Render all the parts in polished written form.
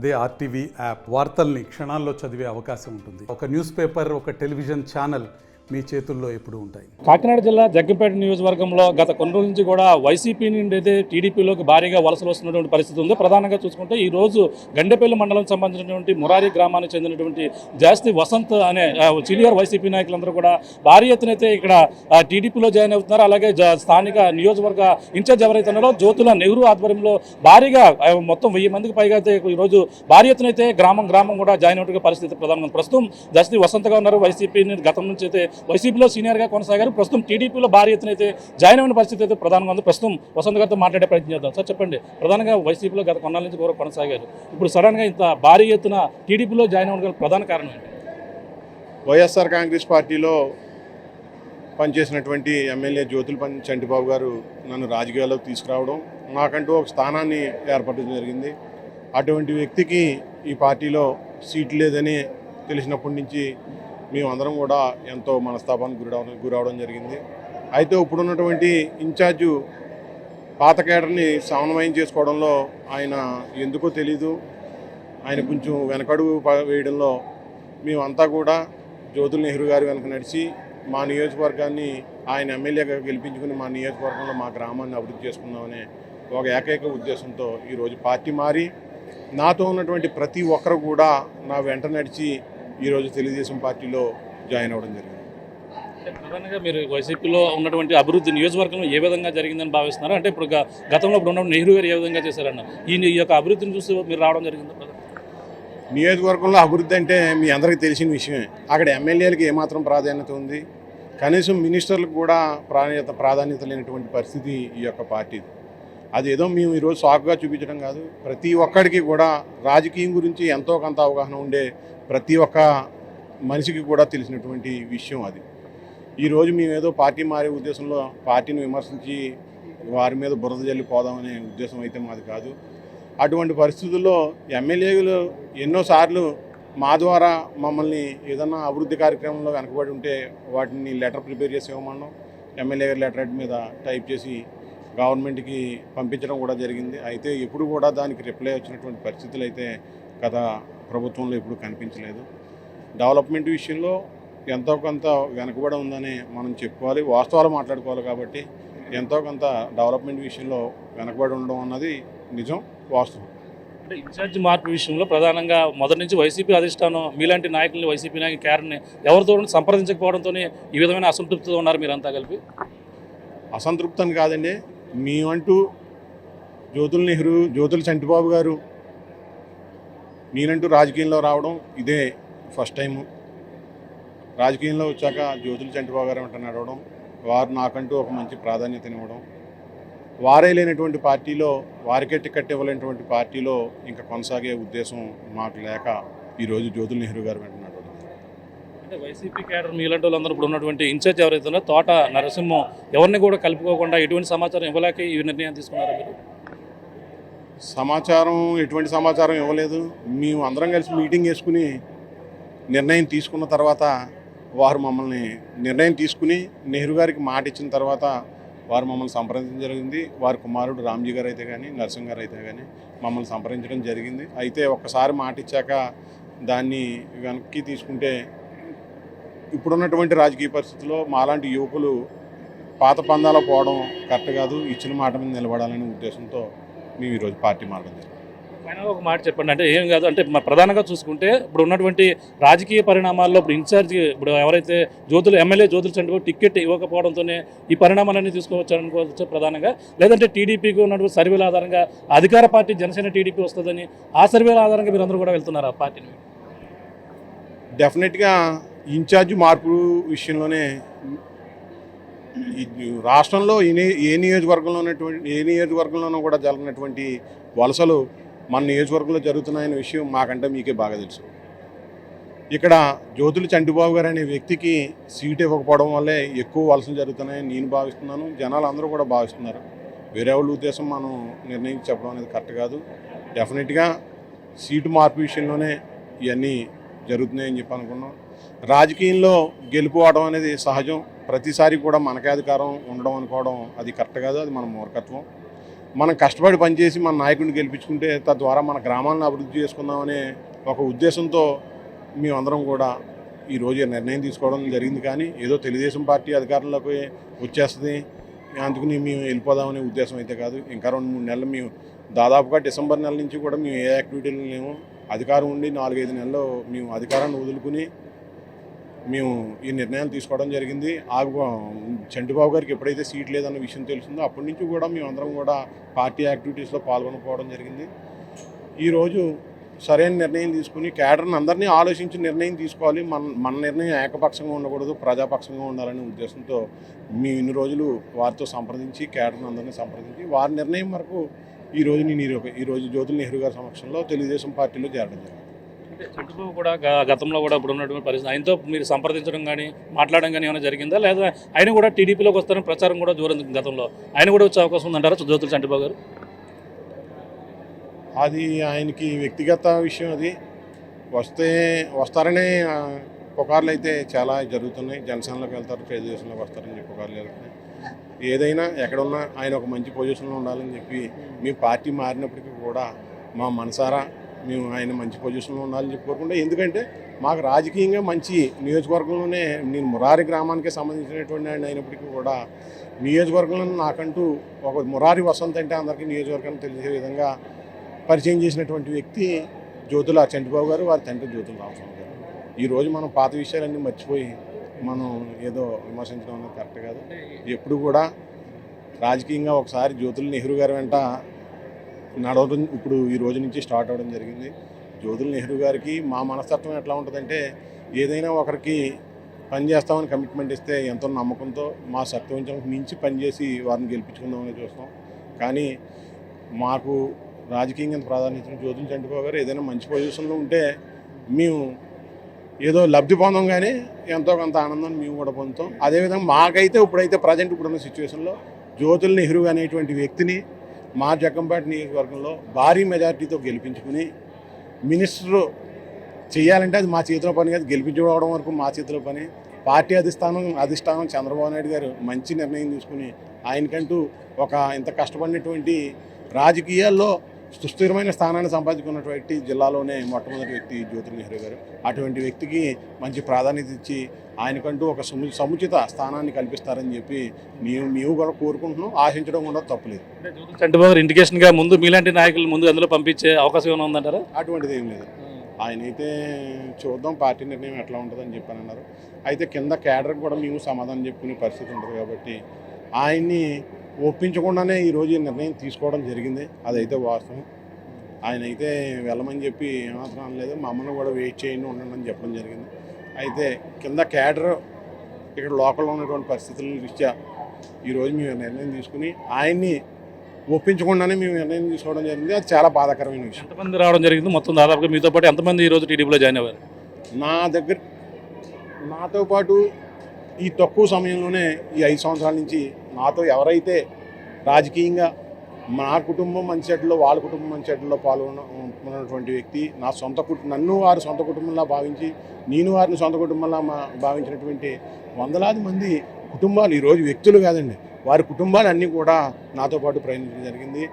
అదే RTV app వార్తల్ని క్షణాల్లో చదివే అవకాశం ఉంటుంది. ఒక న్యూస్ పేపర్, ఒక టెలివిజన్ ఛానల్ మీ చేతుల్లో ఎప్పుడూ ఉంటాయి. కాకినాడ జిల్లా జగ్గంపేట నియోజకవర్గంలో గత కొన్ని రోజుల నుంచి కూడా వైసీపీ నుండి అయితే టీడీపీలోకి భారీగా వలసలు వస్తున్నటువంటి పరిస్థితి ఉంది. ప్రధానంగా చూసుకుంటే ఈ రోజు గండేపల్లి మండలం సంబంధించినటువంటి మురారి గ్రామానికి చెందినటువంటి జాస్తి వసంత్ అనే సీనియర్ వైసీపీ నాయకులందరూ కూడా భారీ ఎత్తున అయితే ఇక్కడ టీడీపీలో జాయిన్ అవుతున్నారు. అలాగే స్థానిక నియోజకవర్గ ఇన్ఛార్జ్ ఎవరైతే ఉన్నారో జ్యోతుల నెహ్రూ ఆధ్వర్యంలో భారీగా మొత్తం 1000 మందికి పైగా అయితే ఈరోజు భారీ ఎత్తున అయితే గ్రామం కూడా జాయిన్ అవుతున్న పరిస్థితి ప్రధానంగా ప్రస్తుతం జాస్తి వసంతగా ఉన్నారు. వైసీపీని గతం నుంచి అయితే వైసీపీలో సీనియర్గా కొనసాగారు. ప్రస్తుతం టీడీపీలో భారీ ఎత్తున అయితే జాయిన్ అయిన పరిస్థితి అయితే ప్రధానంగా ఉంది. ప్రస్తుతం వసంత్ గారితో మాట్లాడే ప్రయత్నం చేద్దాం. సార్ చెప్పండి, ప్రధానంగా వైసీపీలో గత కొన్నాళ్ళ నుంచి కూడా కొనసాగారు, ఇప్పుడు సడన్గా ఇంత భారీ ఎత్తున టీడీపీలో జాయిన్ అవ్వడం ప్రధాన కారణం ఏంటి? వైఎస్ఆర్ కాంగ్రెస్ పార్టీలో పనిచేసినటువంటి ఎమ్మెల్యే జ్యోతుల చంటిబాబు గారు నన్ను రాజకీయాల్లోకి తీసుకురావడం, నాకంటూ ఒక స్థానాన్ని ఏర్పడడం జరిగింది. అటువంటి వ్యక్తికి ఈ పార్టీలో సీట్ లేదని తెలిసినప్పటి నుంచి మేమందరం కూడా ఎంతో మనస్తాపానికి గురవడం జరిగింది. అయితే ఇప్పుడున్నటువంటి ఇన్ఛార్జు పాత కేడర్ని సమన్వయం చేసుకోవడంలో ఆయన ఎందుకో తెలీదు, ఆయన కొంచెం వెనకడుగు వేయడంలో మేమంతా కూడా జ్యోతుల నెహ్రూ గారి వెనక నడిచి మా నియోజకవర్గాన్ని ఆయన ఎమ్మెల్యేగా గెలిపించుకుని మా నియోజకవర్గంలో మా గ్రామాన్ని అభివృద్ధి చేసుకుందామనే ఒక ఏకైక ఉద్దేశంతో ఈరోజు పార్టీ మారి నాతో ఉన్నటువంటి ప్రతి ఒక్కరు కూడా నా వెంట నడిచి ఈరోజు తెలుగుదేశం పార్టీలో జాయిన్ అవ్వడం జరిగింది. ప్రధానంగా మీరు వైసీపీలో ఉన్నటువంటి అభివృద్ధి నియోజకవర్గంలో ఏ విధంగా జరిగిందని భావిస్తున్నారు? అంటే ఇప్పుడు గతంలో ఇప్పుడు ఉన్న నెహ్రూ గారు ఏ విధంగా చేశారన్న ఈ యొక్క అభివృద్ధిని చూసి మీరు రావడం జరిగింది? నియోజకవర్గంలో అభివృద్ధి అంటే మీ అందరికీ తెలిసిన విషయమే. అక్కడ ఎమ్మెల్యేలకు ఏమాత్రం ప్రాధాన్యత ఉంది, కనీసం మినిస్టర్లకు కూడా ప్రాధాన్యత లేనటువంటి పరిస్థితి ఈ యొక్క పార్టీది. అదేదో మేము ఈరోజు సాకుగా చూపించడం కాదు, ప్రతి ఒక్కడికి కూడా రాజకీయం గురించి ఎంతో కొంత అవగాహన ఉండే ప్రతి ఒక్క మనిషికి కూడా తెలిసినటువంటి విషయం అది. ఈరోజు మేమేదో పార్టీ మారే ఉద్దేశంలో పార్టీని విమర్శించి వారి మీద బురద జల్లి పోదామనే ఉద్దేశం అయితే మాది కాదు. అటువంటి పరిస్థితుల్లో ఎమ్మెల్యేలు ఎన్నోసార్లు మా ద్వారా మమ్మల్ని ఏదన్నా అభివృద్ధి కార్యక్రమంలో వెనకబడి ఉంటే వాటిని లెటర్ ప్రిపేర్ చేసి ఇవ్వమన్నాం. ఎమ్మెల్యే గారి లెటర్ మీద టైప్ చేసి గవర్నమెంట్కి పంపించడం కూడా జరిగింది. అయితే ఎప్పుడు కూడా దానికి రిప్లై వచ్చినటువంటి పరిస్థితులు అయితే గత ప్రభుత్వంలో ఎప్పుడు కనిపించలేదు. డెవలప్మెంట్ విషయంలో ఎంతో కొంత వెనకబడి ఉందని మనం చెప్పుకోవాలి, వాస్తవాలు మాట్లాడుకోవాలి. కాబట్టి ఎంతో కొంత డెవలప్మెంట్ విషయంలో వెనకబడి ఉండడం అన్నది నిజం, వాస్తవం. అంటే ఇన్ఛార్జ్ మార్పు విషయంలో ప్రధానంగా మొదటి నుంచి వైసీపీ అధిష్టానం మీలాంటి నాయకుల్ని, వైసీపీ నాయకులు క్యాడర్ని ఎవరితో సంప్రదించకపోవడంతో ఈ విధమైన అసంతృప్తితో ఉన్నారు మీరంతా కలిపి? అసంతృప్తి అని కాదండి, మేమంటూ జ్యోతుల నెహ్రూ, జ్యోతుల చంటిబాబు గారు నేనంటూ రాజకీయంలో రావడం ఇదే ఫస్ట్ టైము. రాజకీయంలో వచ్చాక జ్యోతుల చంటిబాబు గారు వెంట నడవడం, వారు నాకంటూ ఒక మంచి ప్రాధాన్యతనివ్వడం, వారే లేనటువంటి పార్టీలో, వారికే టికెట్ ఇవ్వలేనటువంటి పార్టీలో ఇంకా కొనసాగే ఉద్దేశం మాకు లేక ఈరోజు జ్యోతుల నెహ్రూ గారు వెంట నడవడం. అంటే వైసీపీ క్యాడర్ మీలాంటి వాళ్ళందరూ ఇప్పుడు ఉన్నటువంటి ఇన్ఛార్జ్ ఎవరైతే ఉన్నారో తోట నరసింహం ఎవరిని కూడా కలుపుకోకుండా ఎటువంటి సమాచారం ఇవ్వలేక ఈ నిర్ణయం తీసుకున్నారా మీరు? సమాచారం ఎటువంటి సమాచారం ఇవ్వలేదు. మేము అందరం కలిసి మీటింగ్ వేసుకుని నిర్ణయం తీసుకున్న తర్వాత వారు మమ్మల్ని నిర్ణయం తీసుకుని నెహ్రూ గారికి మాట ఇచ్చిన తర్వాత వారు మమ్మల్ని సంప్రదించడం జరిగింది. వారి కుమారుడు రామ్జీ గారు అయితే కానీ, నరసింహ గారు అయితే కానీ మమ్మల్ని సంప్రదించడం జరిగింది. అయితే ఒక్కసారి మాట ఇచ్చాక దాన్ని వెనక్కి తీసుకుంటే ఇప్పుడున్నటువంటి రాజకీయ పరిస్థితుల్లో మాలాంటి యువకులు పాత పందాలో పోవడం కరెక్ట్ కాదు, ఇచ్చిన మాట మీద నిలబడాలనే ఉద్దేశంతో మేము ఈరోజు పార్టీ మారడం జరిగింది. ఫైనల్గా ఒక మాట చెప్పండి, అంటే ఏం కాదు, అంటే ప్రధానంగా చూసుకుంటే ఇప్పుడు ఉన్నటువంటి రాజకీయ పరిణామాల్లో ఇప్పుడు ఇన్ఛార్జ్ ఇప్పుడు ఎవరైతే ఎమ్మెల్యే జ్యోతుల చంటిబాబు టికెట్ ఇవ్వకపోవడంతోనే ఈ పరిణామాలన్నీ తీసుకోవచ్చు అనుకోవచ్చు ప్రధానంగా, లేదంటే టీడీపీకి ఉన్నటువంటి సర్వేల ఆధారంగా అధికార పార్టీ జనసేన టీడీపీ వస్తుందని ఆ సర్వేల ఆధారంగా మీరు అందరూ కూడా వెళ్తున్నారు ఆ పార్టీని? డెఫినెట్గా ఇన్ఛార్జ్ మార్పు విషయంలోనే రాష్ట్రంలో ఏ నియోజకవర్గంలోనూ కూడా జరిగినటువంటి వలసలు మన నియోజకవర్గంలో జరుగుతున్నాయనే విషయం మాకంటే మీకే బాగా తెలుసు. ఇక్కడ జ్యోతుల చంటిబాబు గారు అనే వ్యక్తికి సీట్ ఇవ్వకపోవడం వల్లే ఎక్కువ వలసలు జరుగుతున్నాయని నేను భావిస్తున్నాను, జనాలు అందరూ కూడా భావిస్తున్నారు. వేరే వాళ్ళ ఉద్దేశం మనం నిర్ణయించి చెప్పడం అనేది కరెక్ట్ కాదు. డెఫినెట్గా సీటు మార్పు విషయంలోనే ఇవన్నీ జరుగుతున్నాయని చెప్పి అనుకున్నాం. రాజకీయంలో గెలుపుకోవడం అనేది సహజం, ప్రతిసారి కూడా మనకే అధికారం ఉండడం అనుకోవడం అది కరెక్ట్ కాదు, అది మన మూర్ఖత్వం. మనం కష్టపడి పనిచేసి మన నాయకుడిని గెలిపించుకుంటే తద్వారా మన గ్రామాలను అభివృద్ధి చేసుకుందామనే ఒక ఉద్దేశంతో మేమందరం కూడా ఈరోజు నిర్ణయం తీసుకోవడం జరిగింది. కానీ ఏదో తెలుగుదేశం పార్టీ అధికారంలోకి వచ్చేస్తుంది అందుకని మేము వెళ్ళిపోదామనే ఉద్దేశం అయితే కాదు. ఇంకా 2-3 నెలలు మేము దాదాపుగా డిసెంబర్ నెల నుంచి కూడా మేము ఏ యాక్టివిటీలు లేము. అధికారం ఉండి 4-5 నెలల్లో మేము అధికారాన్ని వదులుకుని మేము ఈ నిర్ణయాలు తీసుకోవడం జరిగింది. చంటిబాబు గారికి ఎప్పుడైతే సీట్ లేదన్న విషయం తెలిసిందో అప్పటి నుంచి కూడా మేమందరం కూడా పార్టీ యాక్టివిటీస్లో పాల్గొనకపోవడం జరిగింది. ఈరోజు సరైన నిర్ణయం తీసుకుని క్యాడర్ని అందరినీ ఆలోచించి నిర్ణయం తీసుకోవాలి. మన నిర్ణయం ఏకపక్షంగా ఉండకూడదు, ప్రజాపక్షంగా ఉండాలనే ఉద్దేశంతో మేము ఇన్ని రోజులు వారితో సంప్రదించి క్యాడర్ని అందరినీ సంప్రదించి వారి నిర్ణయం వరకు ఈరోజు జ్యోతుల నెహ్రూ గారి సమక్షంలో తెలుగుదేశం పార్టీలో చేరడం జరిగింది. చంద్రబాబు కూడా గతంలో కూడా ఇప్పుడు ఉన్నటువంటి పరిస్థితి ఆయనతో మీరు సంప్రదించడం కానీ మాట్లాడడం కానీ ఏమైనా జరిగిందా, లేదా ఆయన కూడా టీడీపీలోకి వస్తారని ప్రచారం కూడా దూరం గతంలో ఆయన కూడా వచ్చే అవకాశం ఉందంటారా జ్యోతుల చంద్రబాబు గారు? అది ఆయనకి వ్యక్తిగత విషయం. అది వస్తారనే పుకార్లు అయితే చాలా జరుగుతున్నాయి. జనసేనలోకి వెళ్తారు, తెలుగుదేశంలోకి వస్తారని చెప్పి పుకార్లు జరుగుతున్నాయి. ఏదైనా ఎక్కడున్నా ఆయన ఒక మంచి పొజిషన్లో ఉండాలని చెప్పి మేము పార్టీ మారినప్పటికీ కూడా మా మనసారా మేము ఆయన మంచి పొజిషన్లో ఉండాలని చెప్పి కోరుకుంటే, ఎందుకంటే మాకు రాజకీయంగా మంచి నియోజకవర్గంలోనే నేను మురారి గ్రామానికి సంబంధించినటువంటి ఆయన అయినప్పటికీ కూడా నియోజకవర్గంలో నాకంటూ ఒక మురారి వసంత్ అంటే అందరికీ నియోజకవర్గాన్ని తెలిసే విధంగా పరిచయం చేసినటువంటి వ్యక్తి జ్యోతుల చంటిబాబు గారు, వారి తండ్రి జ్యోతుల రామస్వామి గారు. ఈరోజు మనం పాత విషయాలన్నీ మర్చిపోయి మనం ఏదో విమర్శించడం అనేది కరెక్ట్ కాదు. ఎప్పుడు కూడా రాజకీయంగా ఒకసారి జ్యోతుల నెహ్రూ గారి వెంట నడవడం ఇప్పుడు ఈ రోజు నుంచి స్టార్ట్ అవ్వడం జరిగింది. జ్యోతుల నెహ్రూ గారికి మా మనస్తత్వం ఎట్లా ఉంటుందంటే, ఏదైనా ఒకరికి పని చేస్తామని కమిట్మెంట్ ఇస్తే ఎంతో నమ్మకంతో మా సత్యవంచం మించి పనిచేసి వారిని గెలిపించుకుందామని చూస్తాం. కానీ మాకు రాజకీయంగా ప్రాధాన్యత జ్యోతుల చంటిబాబు గారు ఏదైనా మంచి పొజిషన్లో ఉంటే మేము ఏదో లబ్ధి పొందాం, కానీ ఎంతో కొంత ఆనందాన్ని మేము కూడా పొందుతాం. అదేవిధంగా మాకైతే ఇప్పుడైతే ఇప్పుడున్న సిచ్యువేషన్లో జ్యోతుల నెహ్రూ అనేటువంటి వ్యక్తిని మా జగ్గంపేట నియోజకవర్గంలో భారీ మెజార్టీతో గెలిపించుకుని మినిస్టర్ చేయాలంటే అది మా చేతిలో పని కాదు, గెలిపించుకోవడం వరకు మా చేతిలో పని. పార్టీ అధిష్టానం చంద్రబాబు నాయుడు గారు మంచి నిర్ణయం తీసుకుని ఆయనకంటూ ఒక ఇంత కష్టపడినటువంటి రాజకీయాల్లో సుస్థిరమైన స్థానాన్ని సంపాదించుకున్నటువంటి జిల్లాలోనే మొట్టమొదటి వ్యక్తి జ్యోతుల నెహ్రూ గారు. అటువంటి వ్యక్తికి మంచి ప్రాధాన్యత ఇచ్చి ఆయనకంటూ ఒక సముచిత స్థానాన్ని కల్పిస్తారని చెప్పి మేము కూడా కోరుకుంటున్నాం. ఆశించడం కూడా తప్పులేదు. చంద్రబాబు ఇండికేషన్గా ముందు మీలాంటి నాయకులు ముందు అందులో పంపించే అవకాశం ఏమైనా ఉందంటారా? అటువంటిది ఏం లేదు. ఆయనైతే చూద్దాం పార్టీ నిర్ణయం ఎట్లా ఉంటుందని చెప్పని అన్నారు. అయితే కింద క్యాడర్కి కూడా మేము సమాధానం చెప్పుకునే పరిస్థితి ఉంటుంది కాబట్టి ఆయన్ని ఒప్పించకుండానే ఈరోజు ఈ నిర్ణయం తీసుకోవడం జరిగింది. అదైతే వాస్తవం. ఆయన అయితే వెళ్ళమని చెప్పి ఏమాత్రం అనలేదు. మమ్మల్ని కూడా వెయిట్ చేయండి, ఉండండి అని చెప్పడం జరిగింది. అయితే కింద క్యాడర్ ఇక్కడ లోకల్లో ఉన్నటువంటి పరిస్థితుల దృష్ట్యా ఈరోజు మేము నిర్ణయం తీసుకుని ఆయన్ని ఒప్పించకుండానే మేము నిర్ణయం తీసుకోవడం జరిగింది. అది చాలా బాధాకరమైన విషయం. ఎంతమంది రావడం జరిగింది మొత్తం దాదాపుగా మీతో పాటు ఎంతమంది ఈరోజు టీడీపీలో జాయిన్ అయ్యారు? నాతో పాటు ఈ తక్కువ సమయంలోనే ఈ 5 సంవత్సరాల నుంచి నాతో ఎవరైతే రాజకీయంగా మా కుటుంబం మంచిలో వాళ్ళ కుటుంబం మంచిలో పాల్గొన్నటువంటి వ్యక్తి నన్ను వారి సొంత కుటుంబంలా భావించి నేను వారిని సొంత కుటుంబంలా భావించినటువంటి వందలాది మంది కుటుంబాలు, ఈరోజు వ్యక్తులు కాదండి, వారి కుటుంబాలు అన్నీ కూడా నాతో పాటు ప్రయాణించడం జరిగింది.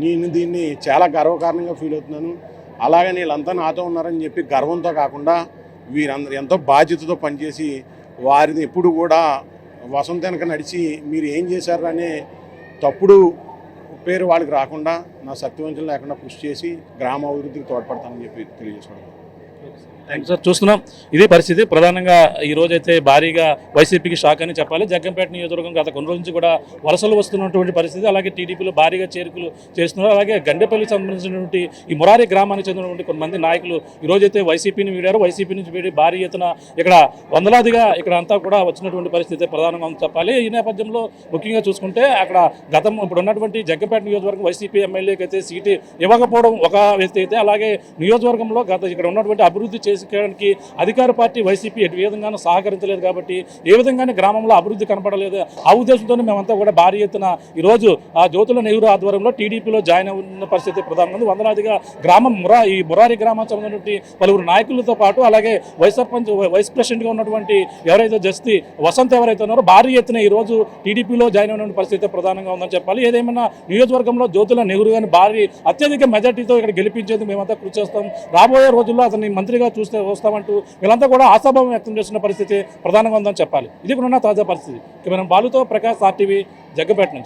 నేను దీన్ని చాలా గర్వకారణంగా ఫీల్ అవుతున్నాను. అలాగని వీళ్ళంతా నాతో ఉన్నారని చెప్పి గర్వంతో కాకుండా వీరందరూ ఎంతో బాధ్యతతో పనిచేసి వారిని ఎప్పుడు కూడా వసంత వెనక నడిచి మీరు ఏం చేశారు అనే తప్పుడు పేరు వాళ్ళకి రాకుండా నా సత్యవంచన లేకుండా కృషి చేసి గ్రామ అభివృద్ధికి తోడ్పడతానని చెప్పి తెలియజేసుకోవడం. Thank sir. చూస్తున్నాం ఇదే పరిస్థితి. ప్రధానంగా ఈ రోజైతే భారీగా వైసీపీకి షాక్ అని చెప్పాలి. జగ్గంపేట నియోజకవర్గం గత కొన్ని రోజుల నుంచి కూడా వలసలు వస్తున్నటువంటి పరిస్థితి. అలాగే టీడీపీలో భారీగా చేరికలు చేస్తున్నారు. అలాగే గండేపల్లికి సంబంధించినటువంటి ఈ మురారి గ్రామానికి చెందినటువంటి కొంతమంది నాయకులు ఈ రోజైతే వైసీపీని వీడారు. వైసీపీ నుంచి వీడి భారీ ఎత్తున ఇక్కడ వందలాదిగా ఇక్కడ అంతా కూడా వచ్చినటువంటి పరిస్థితి ప్రధానంగా చెప్పాలి. ఈ నేపథ్యంలో ముఖ్యంగా చూసుకుంటే అక్కడ ఇప్పుడు ఉన్నటువంటి జగ్గంపేట నియోజకవర్గం వైసీపీ ఎమ్మెల్యేకి అయితే సీటు ఇవ్వకపోవడం ఒక వ్యక్తి అయితే, అలాగే నియోజకవర్గంలో ఇక్కడ ఉన్నటువంటి అభివృద్ధి చేసుకోవడానికి అధికార పార్టీ వైసీపీ ఎటు విధంగానూ సహకరించలేదు కాబట్టి ఏ విధంగానే గ్రామంలో అభివృద్ధి కనపడలేదు. ఆ ఉద్దేశంతోనే మేమంతా కూడా భారీ ఎత్తున ఈరోజు ఆ జ్యోతుల నెహ్రూ ఆధ్వర్యంలో టీడీపీలో జాయిన్ ఉన్న పరిస్థితి ప్రధానంగా ఉంది. వందలాదిగా ఈ మురారి గ్రామానికి సంబంధించినటువంటి పలువురు నాయకులతో పాటు అలాగే వైస్ ప్రెసిడెంట్గా ఉన్నటువంటి ఎవరైతే జస్తి వసంత్ ఎవరైతే ఉన్నారో భారీ ఎత్తున ఈ రోజు టీడీపీలో జాయిన్ అయిన పరిస్థితి ప్రధానంగా ఉందని చెప్పాలి. ఏదేమైనా నియోజకవర్గంలో జ్యోతుల నెహ్రూ గారిని భారీ అత్యధిక మెజార్టీతో ఇక్కడ గెలిపించేందుకు మేమంతా కృషి చేస్తాం. రాబోయే రోజుల్లో అతన్ని మంత్రిగా వస్తామంటూ వీళ్ళంతా కూడా ఆశాభావం వ్యక్తం చేస్తున్న పరిస్థితి ప్రధానంగా ఉందని చెప్పాలి. ఇది కూడా తాజా పరిస్థితి. మనం బాలుతో ప్రకాష్ RTV జగ్గపేట నుంచి.